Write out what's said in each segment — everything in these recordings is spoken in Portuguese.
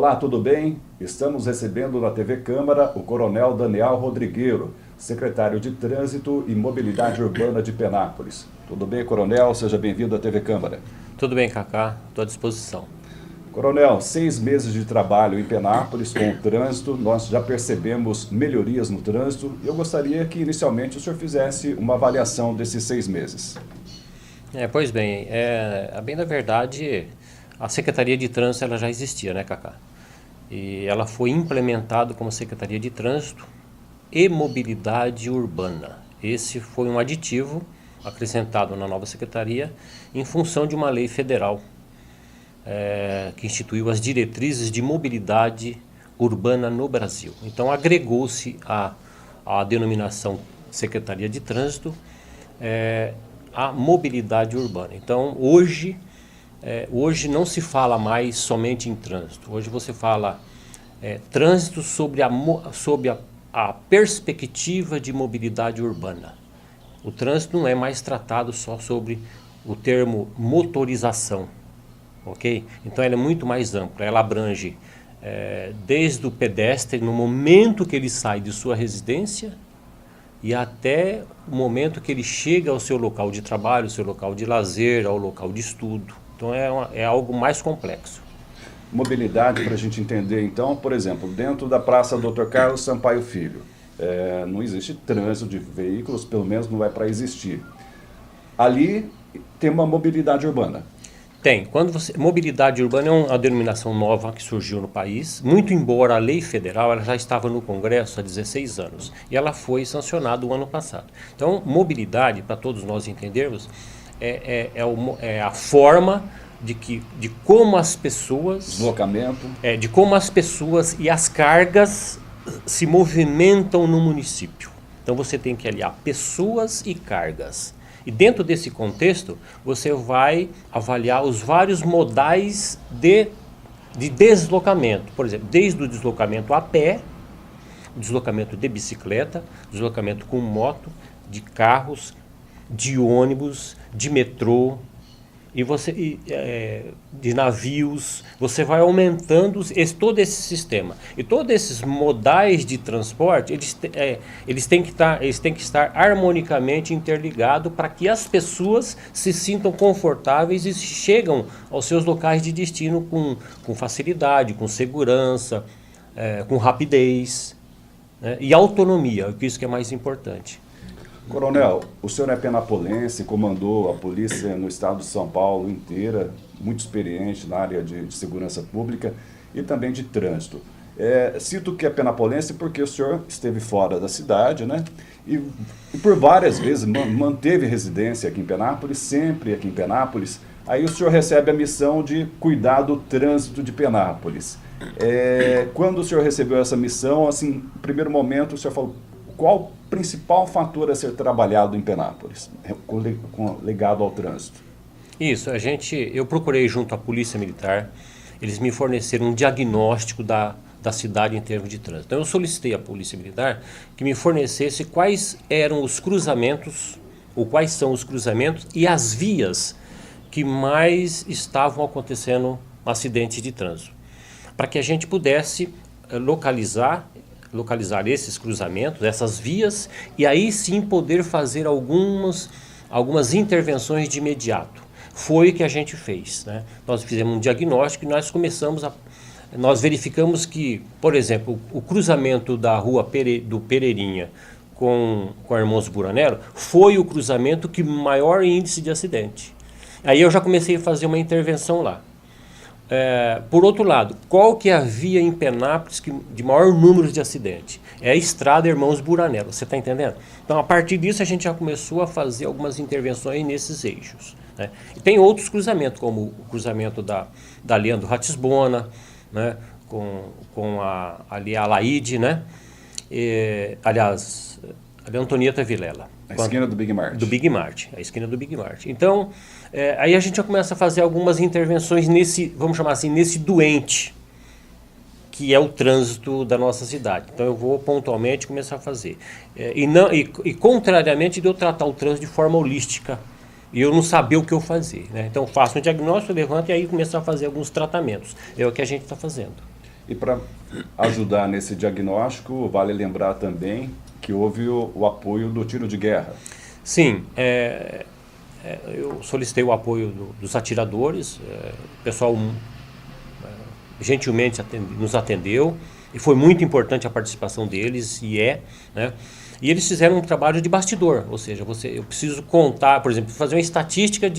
Olá, tudo bem? Estamos recebendo na TV Câmara o Coronel Daniel Rodrigueiro, secretário de Trânsito e Mobilidade Urbana de Penápolis. Tudo bem, Coronel? Seja bem-vindo à TV Câmara. Tudo bem, Cacá, estou à disposição. Coronel, 6 meses de trabalho em Penápolis com o trânsito, nós já percebemos melhorias no trânsito. Eu gostaria que inicialmente o senhor fizesse uma avaliação desses 6 meses. Pois bem, a bem da verdade, a Secretaria de Trânsito ela já existia, né, Cacá? E ela foi implementada como Secretaria de Trânsito e Mobilidade Urbana. Esse foi um aditivo acrescentado na nova Secretaria em função de uma lei federal que instituiu as diretrizes de mobilidade urbana no Brasil. Então agregou-se a denominação Secretaria de Trânsito a mobilidade urbana. Então hoje não se fala mais somente em trânsito. Hoje você fala trânsito sobre a perspectiva de mobilidade urbana. O trânsito não é mais tratado só sobre o termo motorização, ok? Então ela é muito mais ampla, ela abrange desde o pedestre, no momento que ele sai de sua residência, e até o momento que ele chega ao seu local de trabalho, ao seu local de lazer, ao local de estudo. Então é algo mais complexo. Mobilidade, para a gente entender então, por exemplo, dentro da Praça Dr. Carlos Sampaio Filho, não existe trânsito de veículos, pelo menos não é para existir. Ali tem uma mobilidade urbana. Tem. Mobilidade urbana é uma denominação nova que surgiu no país, muito embora a lei federal ela já estava no Congresso há 16 anos e ela foi sancionada o ano passado. Então, mobilidade, para todos nós entendermos, é a forma de como as pessoas... Deslocamento. De como as pessoas e as cargas se movimentam no município. Então, você tem que aliar pessoas e cargas. E dentro desse contexto, você vai avaliar os vários modais de deslocamento. Por exemplo, desde o deslocamento a pé, deslocamento de bicicleta, deslocamento com moto, de carros, de ônibus, de metrô, de navios. Você vai aumentando todo esse sistema. E todos esses modais de transporte, eles têm que estar harmonicamente interligados para que as pessoas se sintam confortáveis e chegam aos seus locais de destino com facilidade, com segurança, com rapidez, né? E autonomia, isso que é mais importante. Coronel, o senhor é penapolense, comandou a polícia no estado de São Paulo inteira, muito experiente na área de segurança pública e também de trânsito. Cito que é penapolense porque o senhor esteve fora da cidade, né? E por várias vezes manteve residência aqui em Penápolis, sempre aqui em Penápolis. Aí o senhor recebe a missão de cuidar do trânsito de Penápolis. Quando o senhor recebeu essa missão, assim, no primeiro momento o senhor falou, qual o principal fator a ser trabalhado em Penápolis, ligado ao trânsito? Isso, eu procurei junto à Polícia Militar, eles me forneceram um diagnóstico da cidade em termos de trânsito. Então eu solicitei à Polícia Militar que me fornecesse quais eram os cruzamentos, ou quais são os cruzamentos e as vias que mais estavam acontecendo acidentes de trânsito, para que a gente pudesse localizar esses cruzamentos, essas vias, e aí sim poder fazer algumas intervenções de imediato. Foi o que a gente fez, né? Nós fizemos um diagnóstico e nós verificamos que, por exemplo, o cruzamento da rua do Pereirinha com a Irmãos Buranello foi o cruzamento que maior índice de acidente. Aí eu já comecei a fazer uma intervenção lá. Por outro lado, qual que é a via em Penápolis de maior número de acidentes? É a estrada Irmãos Buranello, você está entendendo? Então, a partir disso, a gente já começou a fazer algumas intervenções nesses eixos, né? E tem outros cruzamentos, como o cruzamento da Leandro Ratisbona, né? Ali a Laide, né? Aliás, a Antonieta Vilela. A esquina do Big Mart. Do Big Mart, a esquina do Big Mart. Então, aí a gente já começa a fazer algumas intervenções vamos chamar assim, nesse doente, que é o trânsito da nossa cidade. Então eu vou pontualmente começar a fazer. Contrariamente de eu tratar o trânsito de forma holística, e eu não saber o que eu fazer, né? Então faço um diagnóstico, levanto e aí começo a fazer alguns tratamentos. É o que a gente está fazendo. E para ajudar nesse diagnóstico, vale lembrar também que houve o apoio do tiro de guerra. Sim, eu solicitei o apoio dos atiradores, o pessoal gentilmente nos atendeu, e foi muito importante a participação deles, né? E eles fizeram um trabalho de bastidor, ou seja, eu preciso contar, por exemplo, fazer uma estatística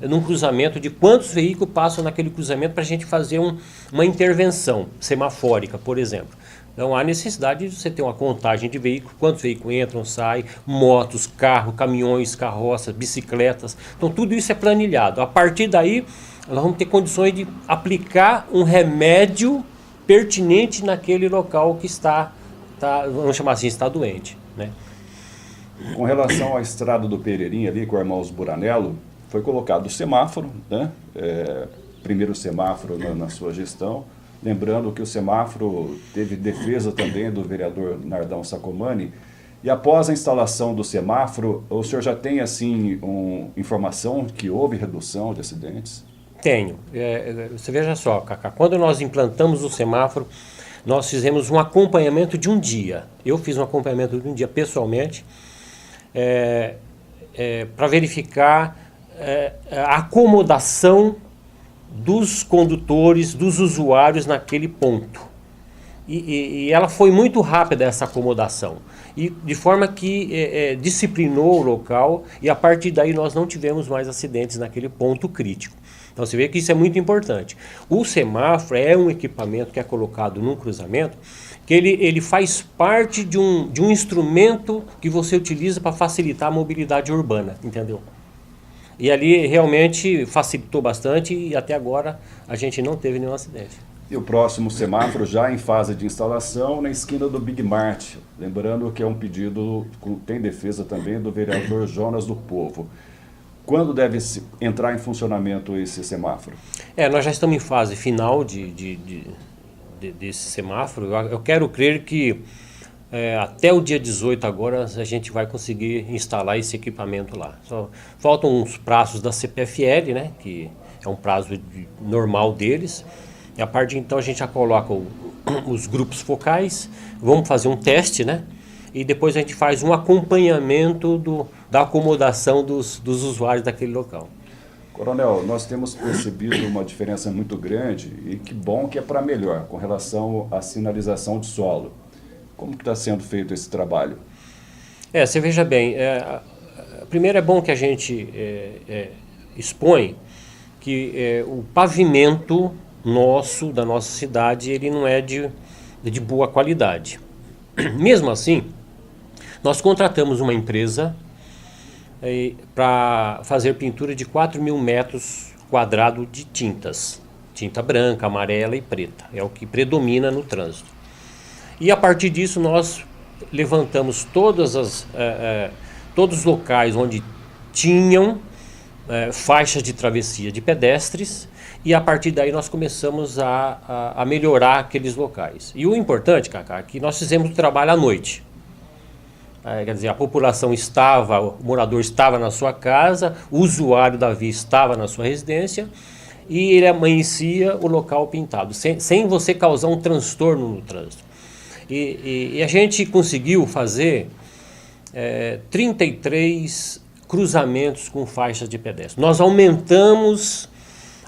num cruzamento de quantos veículos passam naquele cruzamento para a gente fazer uma intervenção semafórica, por exemplo. Então há necessidade de você ter uma contagem de veículos, quantos veículos entram, saem, motos, carros, caminhões, carroças, bicicletas. Então tudo isso é planilhado. A partir daí, nós vamos ter condições de aplicar um remédio pertinente naquele local que vamos chamar assim, está doente, né? Com relação à estrada do Pereirinha ali, com o Irmãos Buranello, foi colocado o semáforo, né? Primeiro semáforo na sua gestão. Lembrando que o semáforo teve defesa também do vereador Nardão Sacomani. E após a instalação do semáforo, o senhor já tem assim informação que houve redução de acidentes? Tenho. Você veja só, Cacá, quando nós implantamos o semáforo, nós fizemos um acompanhamento de um dia. Eu fiz um acompanhamento de um dia pessoalmente, para verificar a acomodação dos condutores, dos usuários naquele ponto. E ela foi muito rápida, essa acomodação, e de forma que disciplinou o local, e a partir daí nós não tivemos mais acidentes naquele ponto crítico. Então você vê que isso é muito importante. O semáforo é um equipamento que é colocado num cruzamento, que ele faz parte de um instrumento que você utiliza para facilitar a mobilidade urbana, entendeu? E ali realmente facilitou bastante, e até agora a gente não teve nenhum acidente. E o próximo semáforo já em fase de instalação na esquina do Big Mart. Lembrando que é um pedido, tem defesa também do vereador Jonas do Povo. Quando deve entrar em funcionamento esse semáforo? Nós já estamos em fase final desse semáforo. Eu quero crer que até o dia 18 agora a gente vai conseguir instalar esse equipamento lá. Só faltam uns prazos da CPFL, né, que é um prazo normal deles. E a partir de então a gente já coloca os grupos focais, vamos fazer um teste, né? E depois a gente faz um acompanhamento da acomodação dos usuários daquele local. Coronel, nós temos percebido uma diferença muito grande, e que bom que é para melhor, com relação à sinalização de solo. Como que está sendo feito esse trabalho? Você veja bem, primeiro é bom que a gente expõe que o pavimento da nossa cidade, ele não é de boa qualidade. Mesmo assim, nós contratamos uma empresa para fazer pintura de 4.000 metros quadrados de tintas. Tinta branca, amarela e preta. É o que predomina no trânsito. E a partir disso nós levantamos todos os locais onde tinham faixas de travessia de pedestres, e a partir daí nós começamos a melhorar aqueles locais. E o importante, Cacá, é que nós fizemos o trabalho à noite. Quer dizer, a população o morador estava na sua casa, o usuário da via estava na sua residência, e ele amanhecia o local pintado, sem você causar um transtorno no trânsito. E a gente conseguiu fazer 33 cruzamentos com faixas de pedestre. Nós aumentamos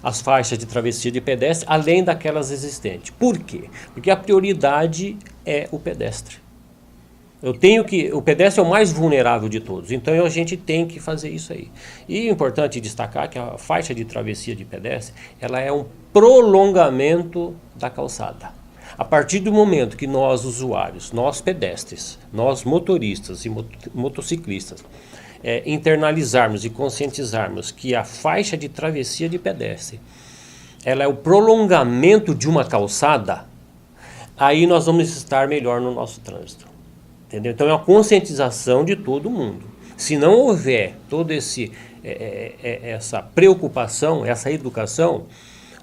as faixas de travessia de pedestre, além daquelas existentes. Por quê? Porque a prioridade é o pedestre. O pedestre é o mais vulnerável de todos, então a gente tem que fazer isso aí. E é importante destacar que a faixa de travessia de pedestre, ela é um prolongamento da calçada. A partir do momento que nós usuários, nós pedestres, nós motoristas e motociclistas, internalizarmos e conscientizarmos que a faixa de travessia de pedestre, ela é o prolongamento de uma calçada, aí nós vamos estar melhor no nosso trânsito. Entendeu? Então é uma conscientização de todo mundo. Se não houver toda essa preocupação, essa educação,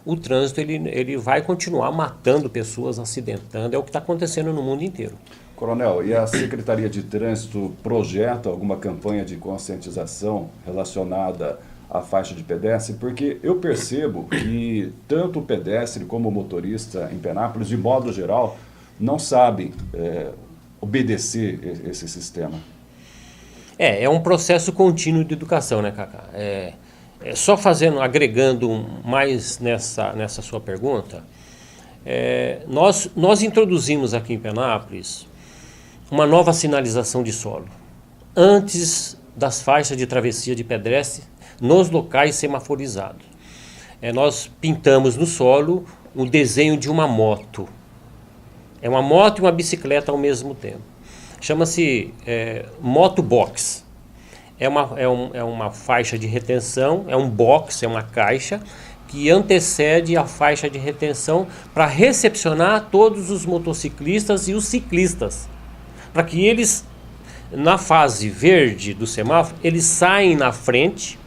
o trânsito ele vai continuar matando pessoas, acidentando. É o que está acontecendo no mundo inteiro. Coronel, e a Secretaria de Trânsito projeta alguma campanha de conscientização relacionada a faixa de pedestre? Porque eu percebo que tanto o pedestre como o motorista em Penápolis, de modo geral, não sabem obedecer esse sistema. É um processo contínuo de educação, né, Cacá? Só agregando mais nessa sua pergunta, nós introduzimos aqui em Penápolis uma nova sinalização de solo, antes das faixas de travessia de pedestre nos locais semaforizados. Nós pintamos no solo o desenho de uma moto. É uma moto e uma bicicleta ao mesmo tempo. Chama-se motobox. É uma faixa de retenção, é um box, é uma caixa que antecede a faixa de retenção para recepcionar todos os motociclistas e os ciclistas. Para que eles, na fase verde do semáforo, eles saem na frente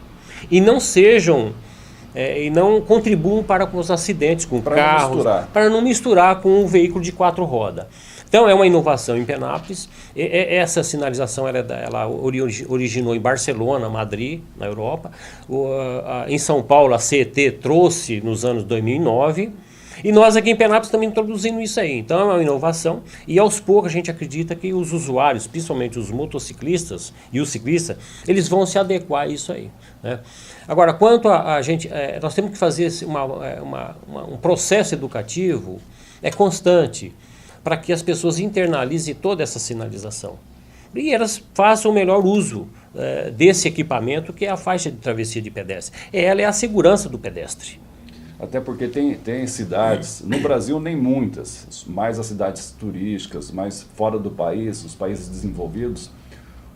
e não e não contribuam para com os acidentes com carros, para não misturar com um veículo de 4 rodas. Então é uma inovação em Penápolis. Essa sinalização ela originou em Barcelona, Madrid, na Europa. Em São Paulo a CET trouxe nos anos 2009. E nós aqui em Penápolis também introduzimos isso aí. Então é uma inovação e aos poucos a gente acredita que os usuários, principalmente os motociclistas e os ciclistas, eles vão se adequar a isso aí, né? Agora, quanto a gente, nós temos que fazer um processo educativo constante para que as pessoas internalizem toda essa sinalização e elas façam o melhor uso desse equipamento que é a faixa de travessia de pedestre. Ela é a segurança do pedestre. Até porque tem cidades, no Brasil nem muitas, mais as cidades turísticas, mais fora do país, os países desenvolvidos,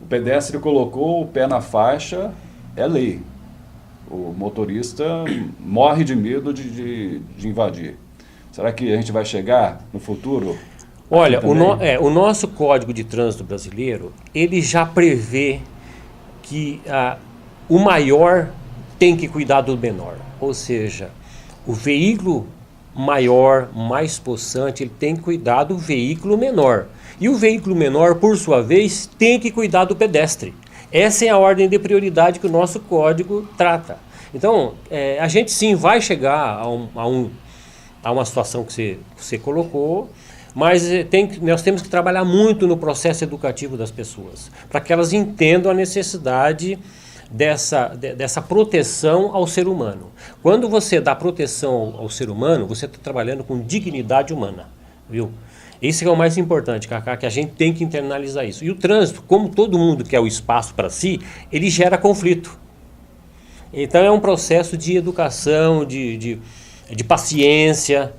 o pedestre colocou o pé na faixa, é lei. O motorista morre de medo de invadir. Será que a gente vai chegar no futuro? Olha, o nosso Código de Trânsito brasileiro, ele já prevê que o maior tem que cuidar do menor, ou seja, o veículo maior, mais possante, ele tem que cuidar do veículo menor. E o veículo menor, por sua vez, tem que cuidar do pedestre. Essa é a ordem de prioridade que o nosso código trata. Então, a gente sim vai chegar a uma situação que você colocou, mas nós temos que trabalhar muito no processo educativo das pessoas, para que elas entendam a necessidade dessa proteção ao ser humano. Quando você dá proteção ao ser humano, você está trabalhando com dignidade humana, viu? Isso é o mais importante, Cacá, que a gente tem que internalizar isso. E o trânsito, como todo mundo quer o espaço para si, ele gera conflito. Então é um processo de educação, de paciência,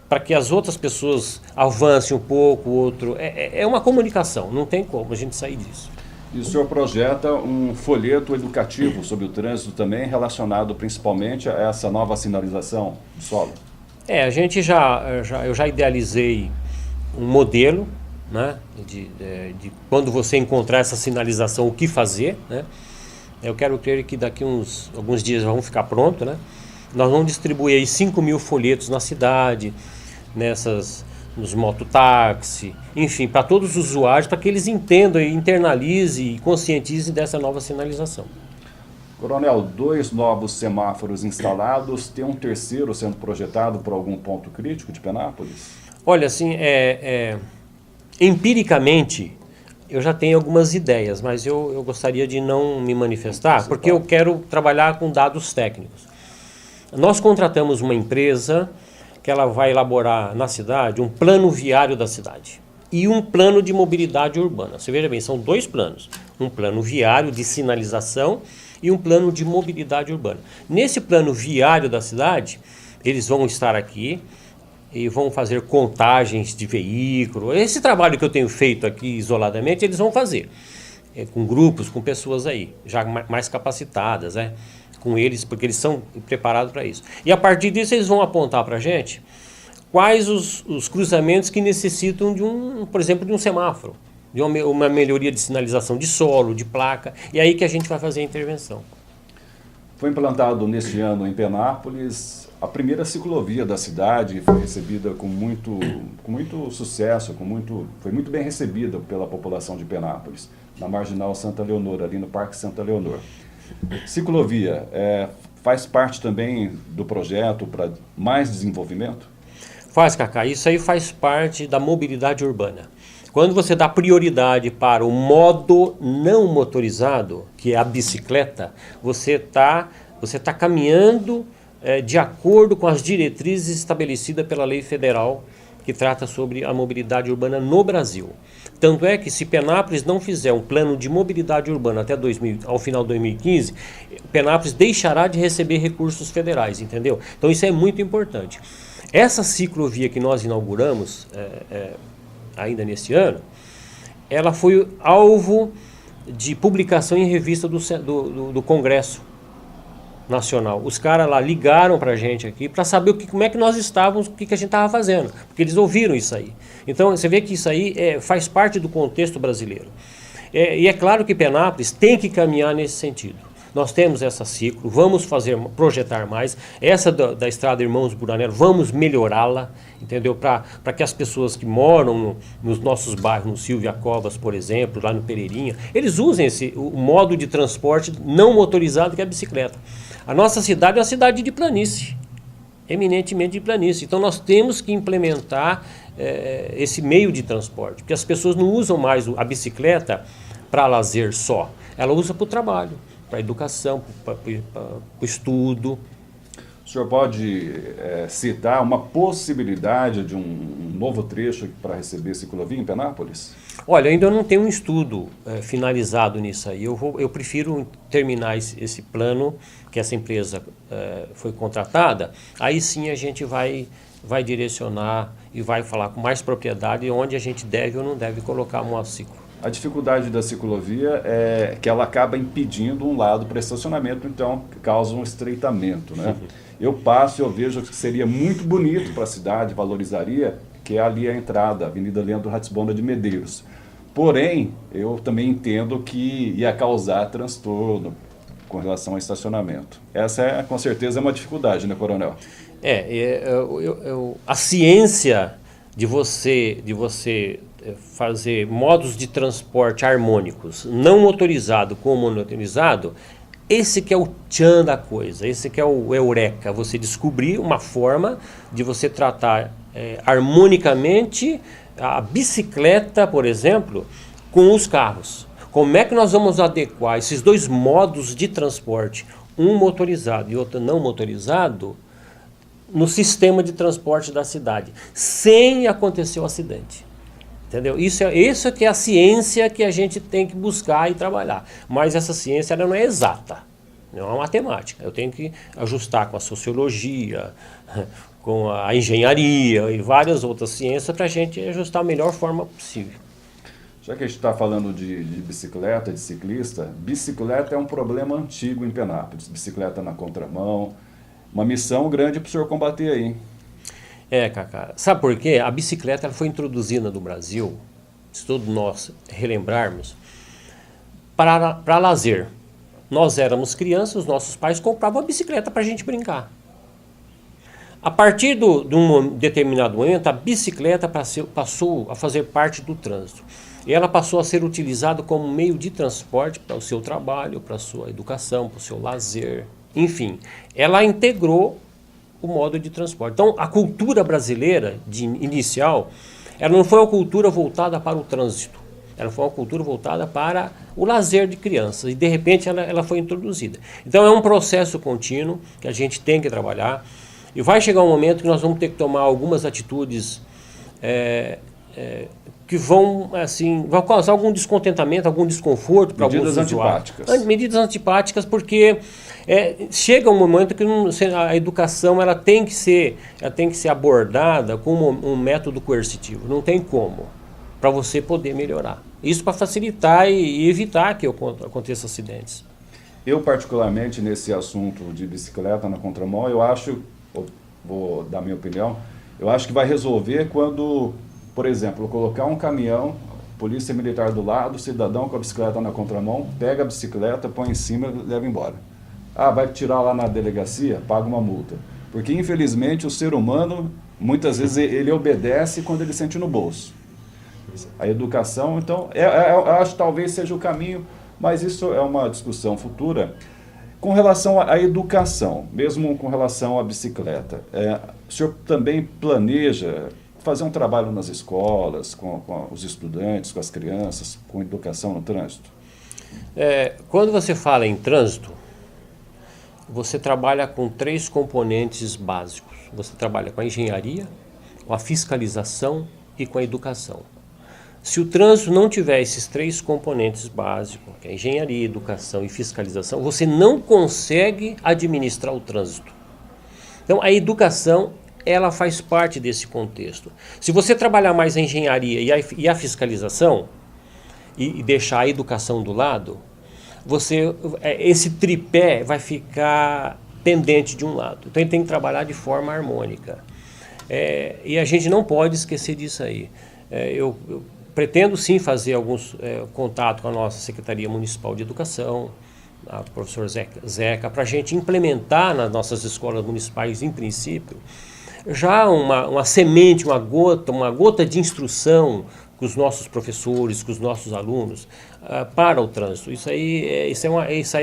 para que as outras pessoas avancem um pouco, o outro. É uma comunicação, não tem como a gente sair disso. E o senhor projeta um folheto educativo sobre o trânsito também, relacionado principalmente a essa nova sinalização do solo? Eu já idealizei um modelo, né, de quando você encontrar essa sinalização, o que fazer, né? Eu quero crer que daqui alguns dias vão ficar pronto, né? Nós vamos distribuir aí 5.000 folhetos na cidade, nos mototáxi, enfim, para todos os usuários, para que eles entendam, internalizem e conscientizem dessa nova sinalização. Coronel, 2 novos semáforos instalados, tem um terceiro sendo projetado por algum ponto crítico de Penápolis? Olha, assim, empiricamente, eu já tenho algumas ideias, mas eu gostaria de não me manifestar, porque eu quero trabalhar com dados técnicos. Nós contratamos uma empresa que ela vai elaborar na cidade um plano viário da cidade e um plano de mobilidade urbana. Você veja bem, são 2 planos. Um plano viário de sinalização e um plano de mobilidade urbana. Nesse plano viário da cidade, eles vão estar aqui e vão fazer contagens de veículo. Esse trabalho que eu tenho feito aqui isoladamente, eles vão fazer. Com grupos, com pessoas aí, já mais capacitadas, né? Com eles, porque eles são preparados para isso. E a partir disso eles vão apontar para a gente quais os cruzamentos que necessitam por exemplo, de um semáforo, de uma melhoria de sinalização de solo, de placa, e aí que a gente vai fazer a intervenção. Foi implantado neste ano em Penápolis a primeira ciclovia da cidade, foi recebida com muito sucesso, foi muito bem recebida pela população de Penápolis, na Marginal Santa Leonor, ali no Parque Santa Leonor. Ciclovia faz parte também do projeto para mais desenvolvimento? Faz, Cacá. Isso aí faz parte da mobilidade urbana. Quando você dá prioridade para o modo não motorizado, que é a bicicleta, você tá caminhando de acordo com as diretrizes estabelecidas pela lei federal que trata sobre a mobilidade urbana no Brasil. Tanto é que se Penápolis não fizer um plano de mobilidade urbana até ao final de 2015, Penápolis deixará de receber recursos federais, entendeu? Então isso é muito importante. Essa ciclovia que nós inauguramos ainda neste ano, ela foi alvo de publicação em revista do Congresso Nacional. Os caras lá ligaram para a gente aqui para saber como é que nós estávamos, o que a gente estava fazendo, porque eles ouviram isso aí. Então você vê que isso aí faz parte do contexto brasileiro. E é claro que Penápolis tem que caminhar nesse sentido. Nós temos essa ciclo, vamos projetar mais. Essa da Estrada Irmãos Buranero, vamos melhorá-la, entendeu? Para que as pessoas que moram nos nossos bairros, no Silvia Covas, por exemplo, lá no Pereirinha, eles usem o modo de transporte não motorizado que é a bicicleta. A nossa cidade é uma cidade de planície, eminentemente de planície. Então nós temos que implementar esse meio de transporte, porque as pessoas não usam mais a bicicleta para lazer só, ela usa para o trabalho, para a educação, para o estudo. O senhor pode citar uma possibilidade de um novo trecho para receber ciclovia em Penápolis? Olha, ainda não tenho um estudo finalizado nisso aí. Eu prefiro terminar esse plano, que essa empresa foi contratada, aí sim a gente vai direcionar e vai falar com mais propriedade onde a gente deve ou não deve colocar um ciclo. A dificuldade da ciclovia é que ela acaba impedindo um lado para estacionamento, então causa um estreitamento, né? Eu passo e eu vejo que seria muito bonito para a cidade, valorizaria, que é ali a entrada, Avenida Leandro Ratisbona de Medeiros. Porém, eu também entendo que ia causar transtorno com relação ao estacionamento. Essa com certeza é uma dificuldade, né, Coronel? A ciência de você fazer modos de transporte harmônicos, não motorizado com motorizado, esse que é o tchan da coisa, esse que é o eureka, você descobrir uma forma de você tratar harmonicamente a bicicleta, por exemplo, com os carros. Como é que nós vamos adequar esses dois modos de transporte, um motorizado e outro não motorizado, no sistema de transporte da cidade, sem acontecer o acidente? Entendeu? Isso que é a ciência que a gente tem que buscar e trabalhar. Mas essa ciência ela não é exata, não é uma matemática. Eu tenho que ajustar com a sociologia, com a engenharia e várias outras ciências para a gente ajustar a melhor forma possível. Já que a gente está falando de bicicleta, de ciclista, bicicleta é um problema antigo em Penápolis. Bicicleta na contramão, uma missão grande para o senhor combater aí, hein? Cacá, sabe por quê? A bicicleta ela foi introduzida no Brasil, se todos nós relembrarmos, para lazer. Nós éramos crianças, os nossos pais compravam a bicicleta para a gente brincar. A partir de um determinado momento, a bicicleta passou a fazer parte do trânsito. E ela passou a ser utilizada como meio de transporte para o seu trabalho, para a sua educação, para o seu lazer, enfim. Ela integrou o modo de transporte. Então, a cultura brasileira inicial, ela não foi uma cultura voltada para o trânsito, ela foi uma cultura voltada para o lazer de crianças e, de repente, ela foi introduzida. Então, é um processo contínuo que a gente tem que trabalhar e vai chegar um momento que nós vamos ter que tomar algumas atitudes que vão causar algum descontentamento, algum desconforto para alguns usuários. Medidas antipáticas, porque chega um momento que a educação ela tem que ser abordada como um método coercitivo. Não tem como, para você poder melhorar. Isso para facilitar e evitar que aconteçam acidentes. Eu, particularmente, nesse assunto de bicicleta na contramão, eu acho, vou dar minha opinião, eu acho que vai resolver quando, por exemplo, colocar um caminhão, polícia militar do lado, cidadão com a bicicleta na contramão, pega a bicicleta, põe em cima e leva embora. Vai tirar lá na delegacia, paga uma multa. Porque, infelizmente, o ser humano, muitas vezes, ele obedece quando ele sente no bolso. A educação, então, eu acho que talvez seja o caminho, mas isso é uma discussão futura. Com relação à educação, mesmo com relação à bicicleta, o senhor também planeja fazer um trabalho nas escolas, com os estudantes, com as crianças, com educação no trânsito? Quando você fala em trânsito, você trabalha com 3 componentes básicos. Você trabalha com a engenharia, com a fiscalização e com a educação. Se o trânsito não tiver esses 3 componentes básicos, que é engenharia, educação e fiscalização, você não consegue administrar o trânsito. Então, a educação, ela faz parte desse contexto. Se você trabalhar mais a engenharia e a fiscalização, e deixar a educação do lado, esse tripé vai ficar pendente de um lado. Então, ele tem que trabalhar de forma harmônica. E a gente não pode esquecer disso aí. Eu pretendo sim fazer alguns contatos com a nossa Secretaria Municipal de Educação, o professor Zeca, para a gente implementar nas nossas escolas municipais, em princípio, já uma semente, uma gota de instrução com os nossos professores, com os nossos alunos, para o trânsito. Isso aí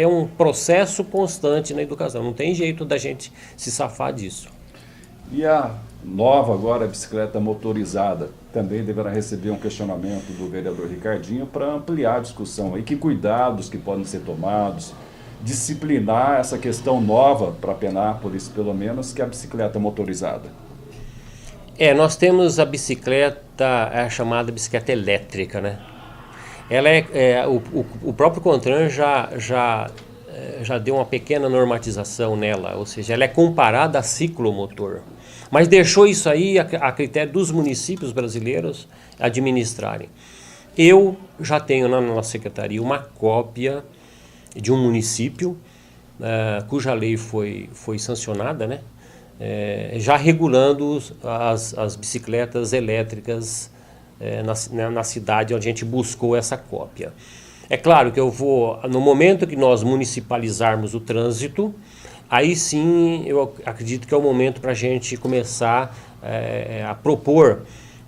é um processo constante na educação, não tem jeito da gente se safar disso. E a nova agora, a bicicleta motorizada, também deverá receber um questionamento do vereador Ricardinho para ampliar a discussão aí, que cuidados que podem ser tomados, disciplinar essa questão nova para Penápolis, pelo menos, que é a bicicleta motorizada. Nós temos a bicicleta, a chamada bicicleta elétrica, né? Ela o próprio CONTRAN já deu uma pequena normatização nela, ou seja, ela é comparada a ciclomotor. Mas deixou isso aí a critério dos municípios brasileiros administrarem. Eu já tenho na nossa secretaria uma cópia de um município cuja lei foi sancionada, né? Já regulando as bicicletas elétricas na cidade onde a gente buscou essa cópia. É claro que no momento que nós municipalizarmos o trânsito, aí sim eu acredito que é o momento para a gente começar a propor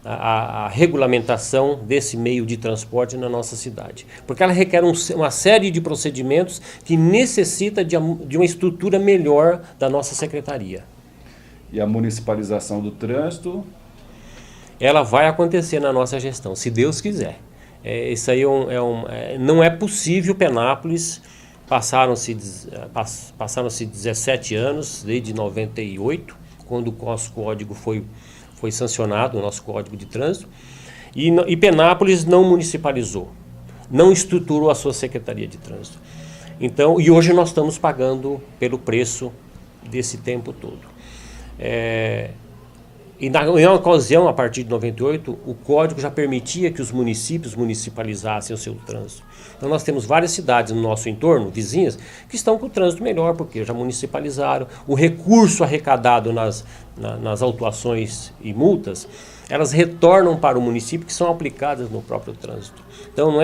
a regulamentação desse meio de transporte na nossa cidade. Porque ela requer uma série de procedimentos que necessita de uma estrutura melhor da nossa secretaria. E a municipalização do trânsito? Ela vai acontecer na nossa gestão, se Deus quiser. Isso aí não é possível. Penápolis, passaram-se 17 anos, desde 98, quando o nosso código foi sancionado, o nosso código de trânsito, e Penápolis não municipalizou, não estruturou a sua secretaria de trânsito. Então, e hoje nós estamos pagando pelo preço desse tempo todo. Em uma ocasião, a partir de 98, o código já permitia que os municípios municipalizassem o seu trânsito. Então nós temos várias cidades no nosso entorno, vizinhas, que estão com o trânsito melhor, porque já municipalizaram. O recurso arrecadado nas autuações e multas, elas retornam para o município, que são aplicadas no próprio trânsito. Então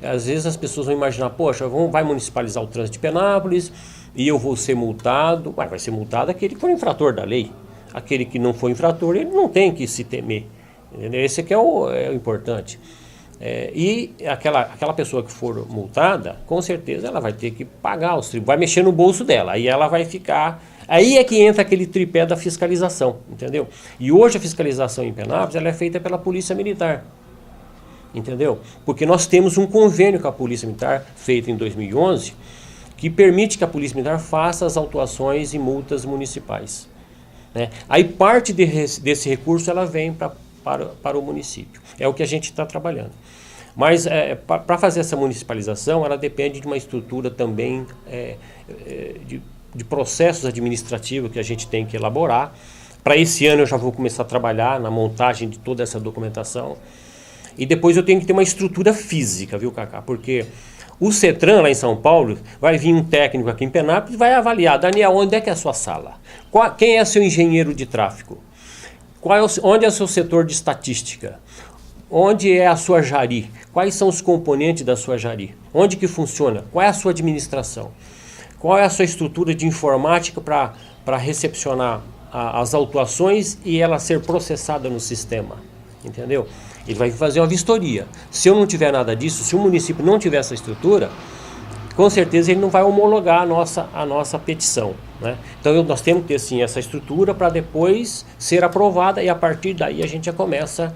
às vezes as pessoas vão imaginar, poxa, vai municipalizar o trânsito de Penápolis e eu vou ser multado. Vai ser multado aquele que for infrator da lei. Aquele que não for infrator, ele não tem que se temer. Entendeu? Esse aqui é o importante. E aquela pessoa que for multada, com certeza ela vai ter que pagar os tributos, vai mexer no bolso dela, aí ela vai ficar... Aí é que entra aquele tripé da fiscalização, entendeu? E hoje a fiscalização em Penápolis ela é feita pela Polícia Militar, entendeu? Porque nós temos um convênio com a Polícia Militar, feito em 2011, que permite que a Polícia Militar faça as autuações e multas municipais. Aí parte desse recurso ela vem para o município. É o que a gente está trabalhando. Mas para fazer essa municipalização, ela depende de uma estrutura também de processos administrativos que a gente tem que elaborar. Para esse ano eu já vou começar a trabalhar na montagem de toda essa documentação. E depois eu tenho que ter uma estrutura física, viu, Cacá? Porque o CETRAN, lá em São Paulo, vai vir um técnico aqui em Penápolis e vai avaliar. Daniel, onde é que é a sua sala? Quem é seu engenheiro de tráfego? Onde é o seu setor de estatística? Onde é a sua jari? Quais são os componentes da sua jari? Onde que funciona? Qual é a sua administração? Qual é a sua estrutura de informática para recepcionar as autuações e ela ser processada no sistema? Entendeu? Ele vai fazer uma vistoria. Se eu não tiver nada disso, se o município não tiver essa estrutura, com certeza ele não vai homologar a nossa petição, né? Então nós temos que ter sim essa estrutura para depois ser aprovada e a partir daí a gente já começa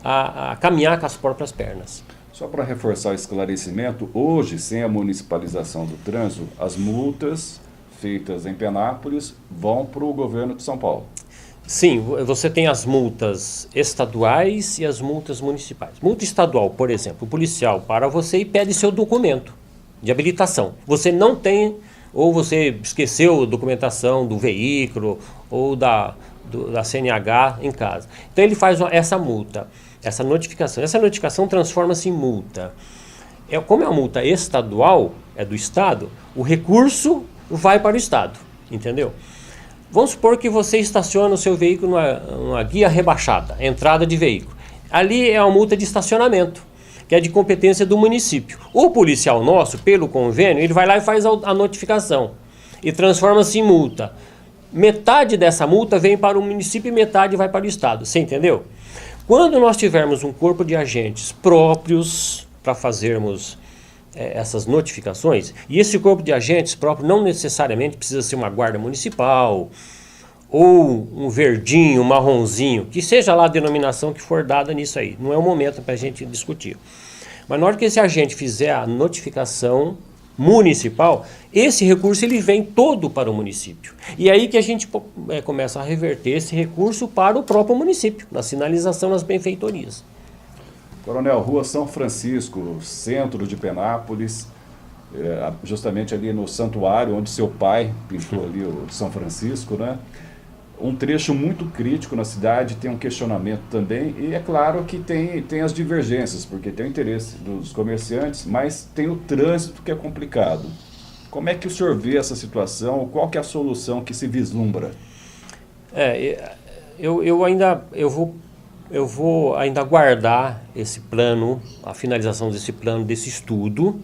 a caminhar com as próprias pernas. Só para reforçar o esclarecimento, hoje, sem a municipalização do trânsito, as multas feitas em Penápolis vão para o governo de São Paulo. Sim, você tem as multas estaduais e as multas municipais. Multa estadual, por exemplo, o policial para você e pede seu documento de habilitação. Você não tem, ou você esqueceu a documentação do veículo ou da CNH em casa. Então ele faz essa multa. Essa notificação transforma-se em multa. Como é uma multa estadual, é do Estado, o recurso vai para o Estado, entendeu? Vamos supor que você estaciona o seu veículo numa guia rebaixada, entrada de veículo. Ali é uma multa de estacionamento, que é de competência do município. O policial nosso, pelo convênio, ele vai lá e faz a notificação e transforma-se em multa. Metade dessa multa vem para o município e metade vai para o Estado, você entendeu? Quando nós tivermos um corpo de agentes próprios para fazermos essas notificações, e esse corpo de agentes próprio não necessariamente precisa ser uma guarda municipal ou um verdinho, um marronzinho, que seja lá a denominação que for dada nisso aí. Não é o momento para a gente discutir. Mas na hora que esse agente fizer a notificação municipal, esse recurso ele vem todo para o município. E é aí que a gente começa a reverter esse recurso para o próprio município, na sinalização, nas benfeitorias. Coronel, Rua São Francisco, centro de Penápolis, justamente ali no santuário onde seu pai pintou ali o São Francisco, né? Um trecho muito crítico na cidade, tem um questionamento também, e é claro que tem as divergências, porque tem o interesse dos comerciantes, mas tem o trânsito que é complicado. Como é que o senhor vê essa situação? Qual que é a solução que se vislumbra? Eu vou ainda aguardar esse plano, a finalização desse plano, desse estudo,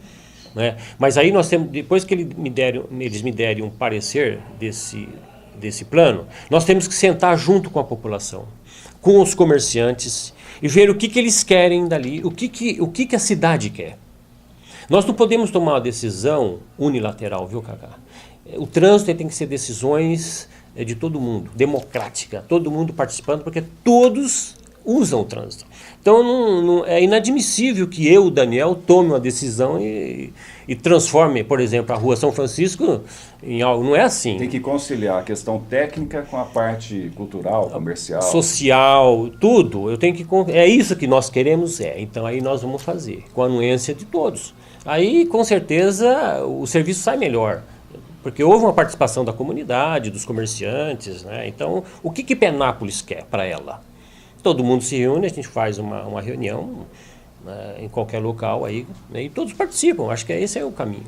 né? Mas aí nós temos, depois que eles me derem um parecer desse plano, nós temos que sentar junto com a população, com os comerciantes e ver o que eles querem dali, o que a cidade quer. Nós não podemos tomar uma decisão unilateral, viu, Cacá? O trânsito tem que ser decisões de todo mundo, democrática, todo mundo participando, porque todos usam o trânsito. Então é inadmissível que eu, Daniel, tome uma decisão e transforme, por exemplo, a Rua São Francisco em algo. Não é assim. Tem que conciliar a questão técnica com a parte cultural, comercial. Social, tudo. É isso que nós queremos, Então aí nós vamos fazer, com a anuência de todos. Aí, com certeza, o serviço sai melhor. Porque houve uma participação da comunidade, dos comerciantes, né? Então, o que Penápolis quer para ela? Todo mundo se reúne, a gente faz uma reunião, né, em qualquer local aí, né, e todos participam. Acho que esse é o caminho.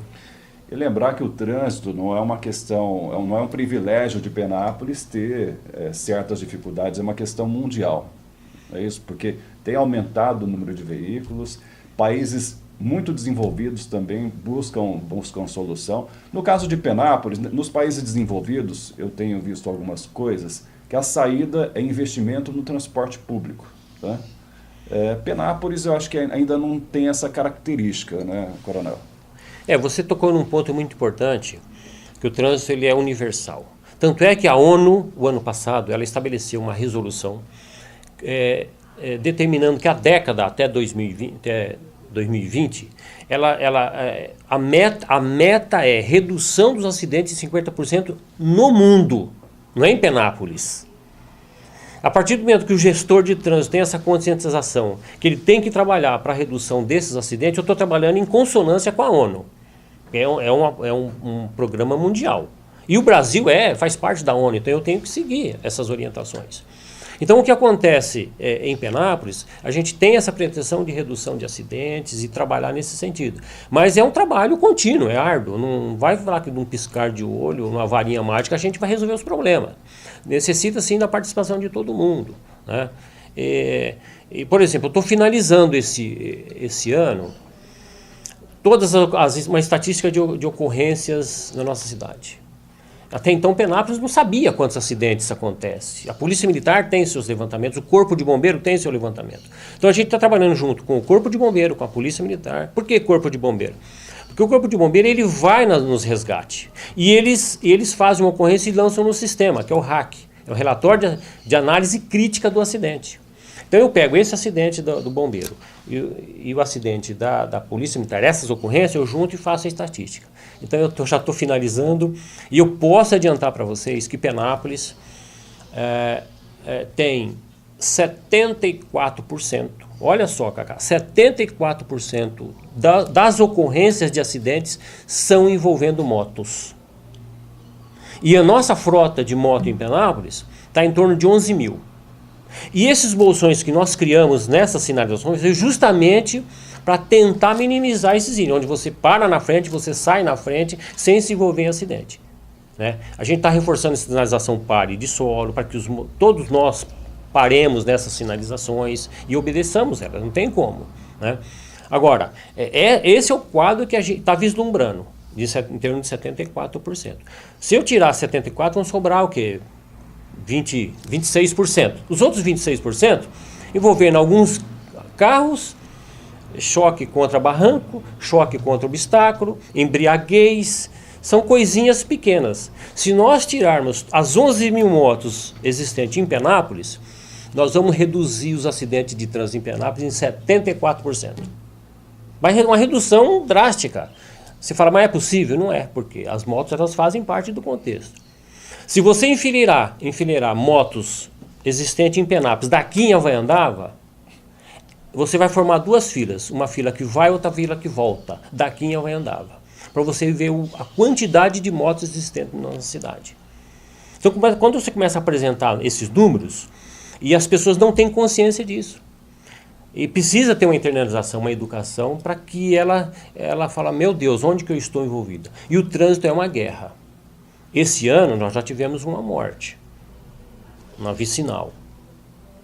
E lembrar que o trânsito não é uma questão, não é um privilégio de Penápolis ter certas dificuldades, é uma questão mundial. É isso, porque tem aumentado o número de veículos, países muito desenvolvidos também buscam solução. No caso de Penápolis, nos países desenvolvidos, eu tenho visto algumas coisas, que a saída é investimento no transporte público. Tá? Penápolis, eu acho que ainda não tem essa característica, né, Coronel? Você tocou num ponto muito importante, que o trânsito ele é universal. Tanto é que a ONU, o ano passado, ela estabeleceu uma resolução determinando que a década até 2020, a meta é redução dos acidentes em 50% no mundo, não é em Penápolis. A partir do momento que o gestor de trânsito tem essa conscientização, que ele tem que trabalhar para a redução desses acidentes, eu estou trabalhando em consonância com a ONU. É um programa mundial. E o Brasil faz parte da ONU, então eu tenho que seguir essas orientações. Então, o que acontece em Penápolis, a gente tem essa pretensão de redução de acidentes e trabalhar nesse sentido. Mas é um trabalho contínuo, é árduo. Não vai falar que num piscar de olho, numa varinha mágica, a gente vai resolver os problemas. Necessita, sim, da participação de todo mundo, né? Por exemplo, eu estou finalizando esse ano uma estatística de ocorrências na nossa cidade. Até então, Penápolis não sabia quantos acidentes acontecem. A Polícia Militar tem seus levantamentos, o Corpo de Bombeiro tem seu levantamento. Então a gente está trabalhando junto com o Corpo de Bombeiro, com a Polícia Militar. Por que Corpo de Bombeiro? Porque o Corpo de Bombeiro ele vai nos resgates. E eles fazem uma ocorrência e lançam no sistema, que é o RAC. É o Relatório de Análise Crítica do Acidente. Então eu pego esse acidente do bombeiro e o acidente da Polícia Militar, essas ocorrências, eu junto e faço a estatística. Então eu já estou finalizando e eu posso adiantar para vocês que Penápolis tem 74%, olha só, Cacá, 74% das ocorrências de acidentes são envolvendo motos. E a nossa frota de moto em Penápolis está em torno de 11 mil. E esses bolsões que nós criamos nessas sinalizações é justamente para tentar minimizar esses índices, onde você para na frente, você sai na frente sem se envolver em acidente. Né? A gente está reforçando a sinalização pare de solo para que todos nós paremos nessas sinalizações e obedeçamos elas, não tem como. Né? Agora, esse é o quadro que a gente está vislumbrando, em termos de 74%. Se eu tirar 74%, vão sobrar o quê? 26%. Os outros 26% envolvendo alguns carros, choque contra barranco, choque contra obstáculo, embriaguez, são coisinhas pequenas. Se nós tirarmos as 11 mil motos existentes em Penápolis, nós vamos reduzir os acidentes de trânsito em Penápolis em 74%. Vai uma redução drástica. Você fala, mas é possível? Não é, porque as motos elas fazem parte do contexto. Se você enfileirar motos existentes em Penápolis daqui em Havaiandava, você vai formar duas filas, uma fila que vai e outra fila que volta, daqui em Havaiandava, para você ver a quantidade de motos existentes na nossa cidade. Então, quando você começa a apresentar esses números, e as pessoas não têm consciência disso, e precisa ter uma internalização, uma educação, para que ela fale, meu Deus, onde que eu estou envolvida? E o trânsito é uma guerra. Esse ano nós já tivemos uma morte na vicinal.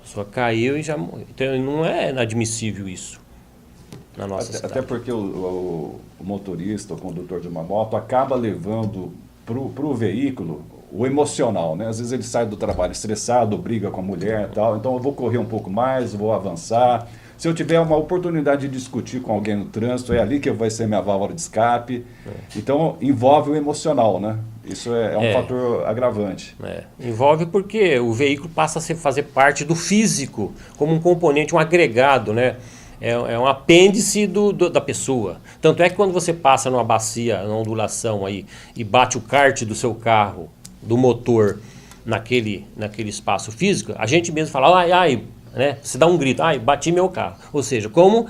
Só caiu e já morreu. Então não é inadmissível isso na nossa cidade. Até porque o motorista, o condutor de uma moto, acaba levando para o veículo o emocional, né? Às vezes ele sai do trabalho estressado, briga com a mulher e tal, então eu vou correr um pouco mais, vou avançar. Se eu tiver uma oportunidade de discutir com alguém no trânsito, é ali que vai ser minha válvula de escape. Então envolve o emocional, né? Isso é um fator agravante. Envolve porque o veículo passa a fazer parte do físico, como um componente, um agregado, né? É um apêndice da pessoa. Tanto é que quando você passa numa bacia, numa ondulação aí, e bate o kart do seu carro, do motor, naquele espaço físico, a gente mesmo fala, ai, né? Você dá um grito, ai, bati meu carro. Ou seja, como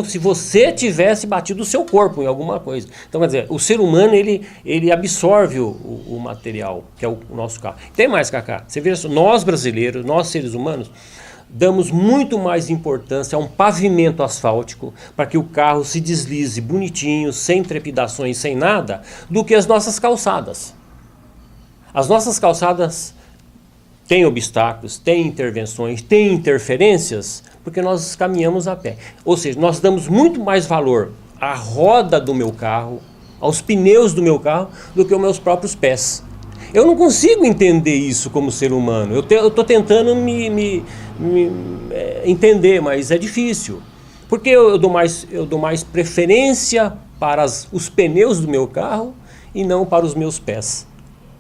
se você tivesse batido o seu corpo em alguma coisa. Então, quer dizer, o ser humano, ele absorve o material, que é o nosso carro. Tem mais, Cacá. Você vê, nós brasileiros, nós seres humanos, damos muito mais importância a um pavimento asfáltico para que o carro se deslize bonitinho, sem trepidações, sem nada, do que as nossas calçadas. As nossas calçadas têm obstáculos, têm intervenções, têm interferências, porque nós caminhamos a pé. Ou seja, nós damos muito mais valor à roda do meu carro, aos pneus do meu carro, do que aos meus próprios pés. Eu não consigo entender isso como ser humano. Eu estou tentando me entender, mas é difícil. Porque eu dou mais preferência para os pneus do meu carro e não para os meus pés,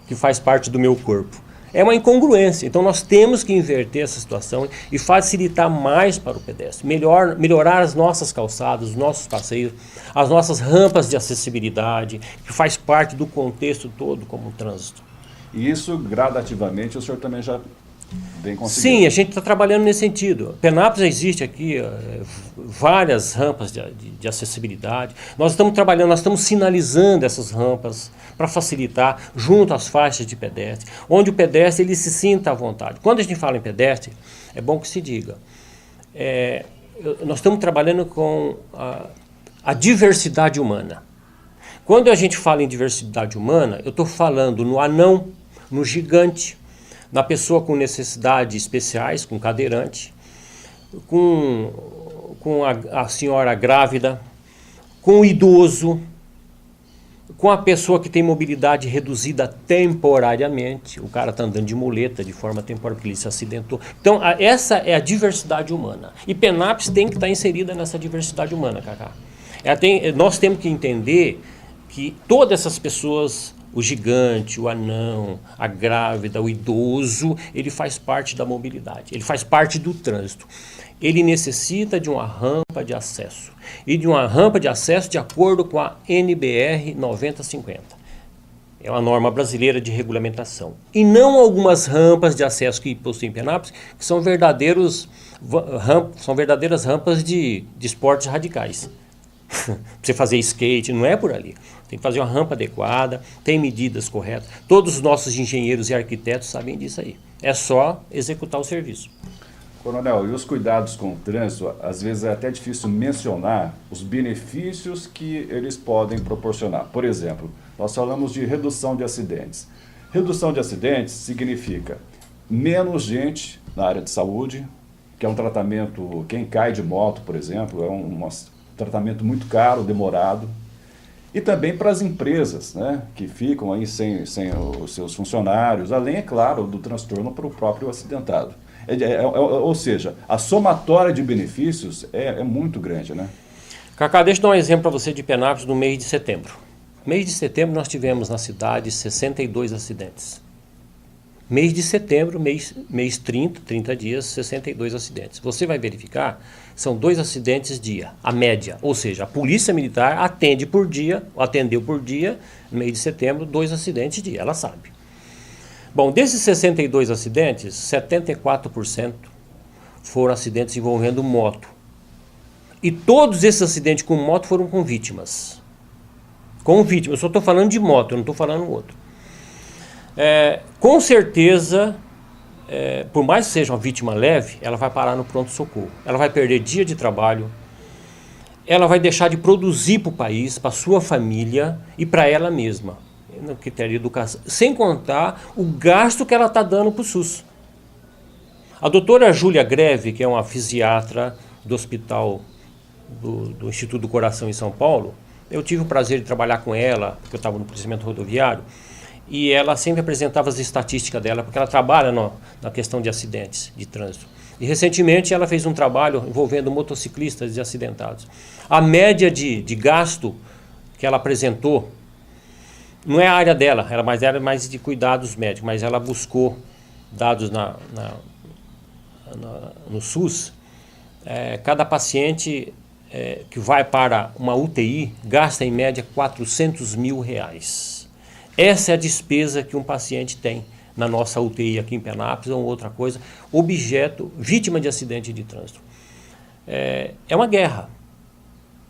que faz parte do meu corpo. É uma incongruência. Então nós temos que inverter essa situação e facilitar mais para o pedestre. Melhorar as nossas calçadas, os nossos passeios, as nossas rampas de acessibilidade, que faz parte do contexto todo como o trânsito. E isso, gradativamente, o senhor também já vem conseguindo? Sim, a gente está trabalhando nesse sentido. Penápolis existe aqui várias rampas de acessibilidade. Nós estamos trabalhando, nós estamos sinalizando essas rampas para facilitar junto às faixas de pedestre, onde o pedestre ele se sinta à vontade. Quando a gente fala em pedestre, é bom que se diga, nós estamos trabalhando com a diversidade humana. Quando a gente fala em diversidade humana, eu estou falando no anão, no gigante, na pessoa com necessidades especiais, com cadeirante, com a senhora grávida, com o idoso, com a pessoa que tem mobilidade reduzida temporariamente, o cara está andando de muleta de forma temporária porque ele se acidentou. Então, essa é a diversidade humana. E Penápolis tem que estar inserida nessa diversidade humana, Cacá. Nós temos que entender que todas essas pessoas, o gigante, o anão, a grávida, o idoso, ele faz parte da mobilidade, ele faz parte do trânsito. Ele necessita de uma rampa de acesso. E de uma rampa de acesso de acordo com a NBR 9050. É uma norma brasileira de regulamentação. E não algumas rampas de acesso que possuem Penápolis, que são verdadeiras rampas de esportes radicais. Para você fazer skate, não é por ali. Tem que fazer uma rampa adequada, tem medidas corretas. Todos os nossos engenheiros e arquitetos sabem disso aí. É só executar o serviço. Coronel, e os cuidados com o trânsito, às vezes é até difícil mencionar os benefícios que eles podem proporcionar. Por exemplo, nós falamos de redução de acidentes. Redução de acidentes significa menos gente na área de saúde, que é um tratamento, quem cai de moto, por exemplo, é um tratamento muito caro, demorado. E também para as empresas, né, que ficam aí sem os seus funcionários, além, é claro, do transtorno para o próprio acidentado. Ou seja, a somatória de benefícios é muito grande, né? Cacá, deixa eu dar um exemplo para você de Penápolis no mês de setembro. Mês de setembro nós tivemos na cidade 62 acidentes. Mês de setembro, mês 30 dias, 62 acidentes. Você vai verificar, são 2 acidentes dia, a média. Ou seja, a Polícia Militar atendeu por dia, no mês de setembro, 2 acidentes dia, ela sabe. Bom, desses 62 acidentes, 74% foram acidentes envolvendo moto. E todos esses acidentes com moto foram com vítimas. Com vítimas, eu só estou falando de moto, eu não estou falando outro. Com certeza, por mais que seja uma vítima leve, ela vai parar no pronto-socorro. Ela vai perder dia de trabalho, ela vai deixar de produzir para o país, para a sua família e para ela mesma. No critério de educação, sem contar o gasto que ela está dando para o SUS. A doutora Júlia Greve, que é uma fisiatra do hospital do Instituto do Coração em São Paulo, eu tive o prazer de trabalhar com ela, porque eu estava no policiamento rodoviário, e ela sempre apresentava as estatísticas dela, porque ela trabalha na questão de acidentes de trânsito. E recentemente ela fez um trabalho envolvendo motociclistas e acidentados. A média de gasto que ela apresentou, não é a área dela, era mais de cuidados médicos, mas ela buscou dados no SUS. Cada paciente que vai para uma UTI gasta em média R$400 mil. Essa é a despesa que um paciente tem na nossa UTI aqui em Penápolis ou outra coisa, vítima de acidente de trânsito. É uma guerra.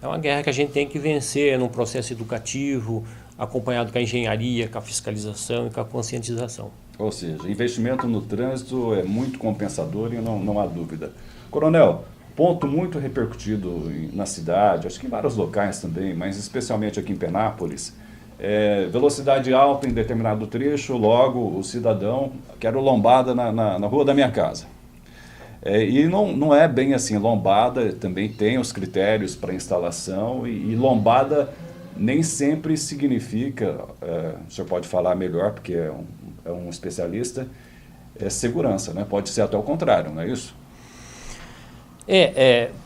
É uma guerra que a gente tem que vencer num processo educativo, acompanhado com a engenharia, com a fiscalização e com a conscientização. Ou seja, investimento no trânsito é muito compensador e não há dúvida. Coronel, ponto muito repercutido na cidade, acho que em vários locais também, mas especialmente aqui em Penápolis, velocidade alta em determinado trecho, logo o cidadão quer lombada na rua da minha casa. E não é bem assim, lombada também tem os critérios para instalação e lombada nem sempre significa, o senhor pode falar melhor porque é um especialista, segurança, né? Pode ser até o contrário, não é isso?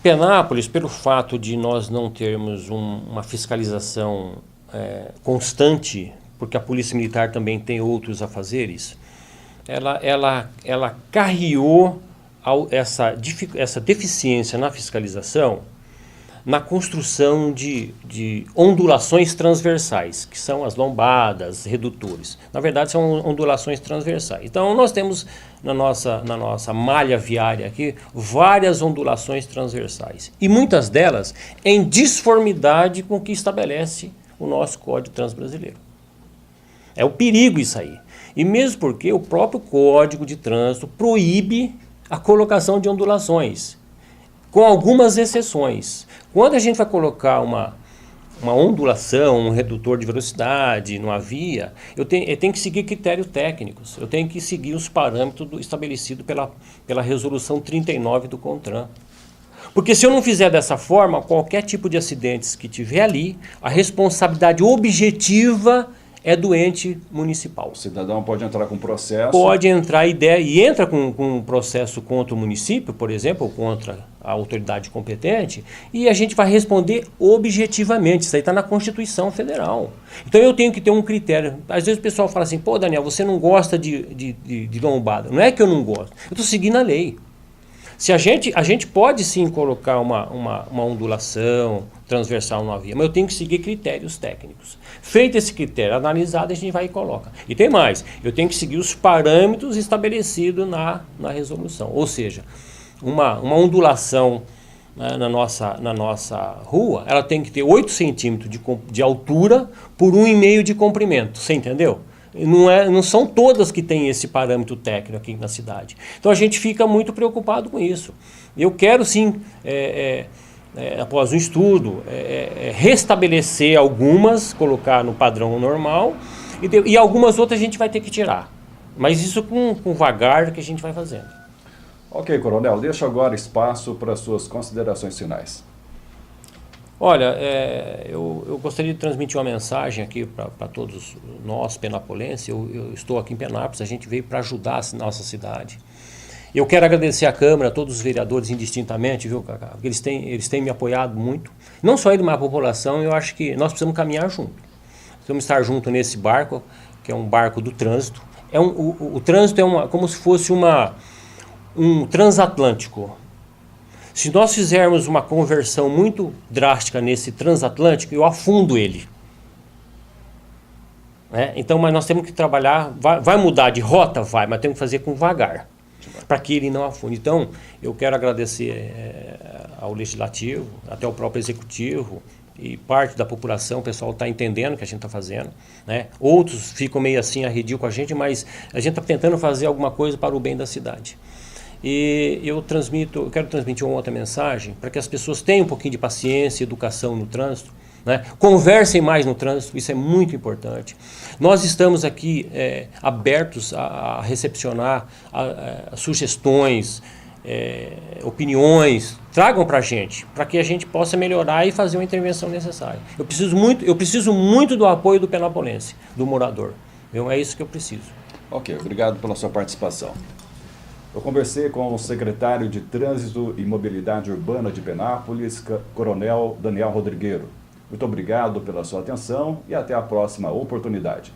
Penápolis, pelo fato de nós não termos uma fiscalização constante, porque a Polícia Militar também tem outros afazeres, ela carreou essa deficiência na fiscalização na construção de ondulações transversais, que são as lombadas, redutores. Na verdade, são ondulações transversais. Então, nós temos na nossa malha viária aqui várias ondulações transversais. E muitas delas em disformidade com o que estabelece o nosso Código de Trânsito Brasileiro. É o perigo isso aí. E mesmo porque o próprio Código de Trânsito proíbe a colocação de ondulações, com algumas exceções. Quando a gente vai colocar uma ondulação, um redutor de velocidade numa via, eu tenho que seguir critérios técnicos, eu tenho que seguir os parâmetros estabelecidos pela resolução 39 do CONTRAN. Porque se eu não fizer dessa forma, qualquer tipo de acidentes que tiver ali, a responsabilidade objetiva é do ente municipal. O cidadão pode entrar com processo. Pode entrar e entra com um processo contra o município, por exemplo, ou contra a autoridade competente, e a gente vai responder objetivamente. Isso aí está na Constituição Federal. Então eu tenho que ter um critério. Às vezes o pessoal fala assim, pô, Daniel, você não gosta de lombada. Não é que eu não gosto, eu estou seguindo a lei. Se a gente pode sim colocar uma ondulação transversal numa via, mas eu tenho que seguir critérios técnicos. Feito esse critério analisado, a gente vai e coloca. E tem mais, eu tenho que seguir os parâmetros estabelecidos na resolução. Ou seja, uma ondulação, né, na nossa rua, ela tem que ter 8 centímetros de altura por 1,5 de comprimento. Você entendeu? Não são todas que têm esse parâmetro técnico aqui na cidade. Então a gente fica muito preocupado com isso. Eu quero sim, após um estudo, restabelecer algumas, colocar no padrão normal, e algumas outras a gente vai ter que tirar. Mas isso com vagar que a gente vai fazendo. Ok, Coronel, deixa agora espaço para suas considerações finais. Olha, eu gostaria de transmitir uma mensagem aqui para todos nós, penapolenses. Eu estou aqui em Penápolis, a gente veio para ajudar a nossa cidade. Eu quero agradecer à Câmara, a todos os vereadores indistintamente, viu, Cacá? Eles têm me apoiado muito. Não só ele, mas a população. Eu acho que nós precisamos caminhar junto. Precisamos estar junto nesse barco, que é um barco do trânsito. O trânsito é como se fosse um transatlântico. Se nós fizermos uma conversão muito drástica nesse transatlântico, eu afundo ele. Então, mas nós temos que trabalhar, vai mudar de rota? Vai, mas temos que fazer com vagar, para que ele não afunde. Então, eu quero agradecer ao Legislativo, até ao próprio Executivo, e parte da população, o pessoal está entendendo o que a gente está fazendo, né? Outros ficam meio assim arredio com a gente, mas a gente está tentando fazer alguma coisa para o bem da cidade. E eu quero transmitir uma outra mensagem para que as pessoas tenham um pouquinho de paciência e educação no trânsito, né? Conversem mais no trânsito, isso é muito importante. Nós estamos aqui abertos a recepcionar sugestões, opiniões, tragam para a gente, para que a gente possa melhorar e fazer uma intervenção necessária. Eu preciso muito do apoio do penapolense, do morador. É isso que eu preciso. Ok, obrigado pela sua participação. Eu conversei com o secretário de Trânsito e Mobilidade Urbana de Penápolis, Coronel Daniel Rodrigueiro. Muito obrigado pela sua atenção e até a próxima oportunidade.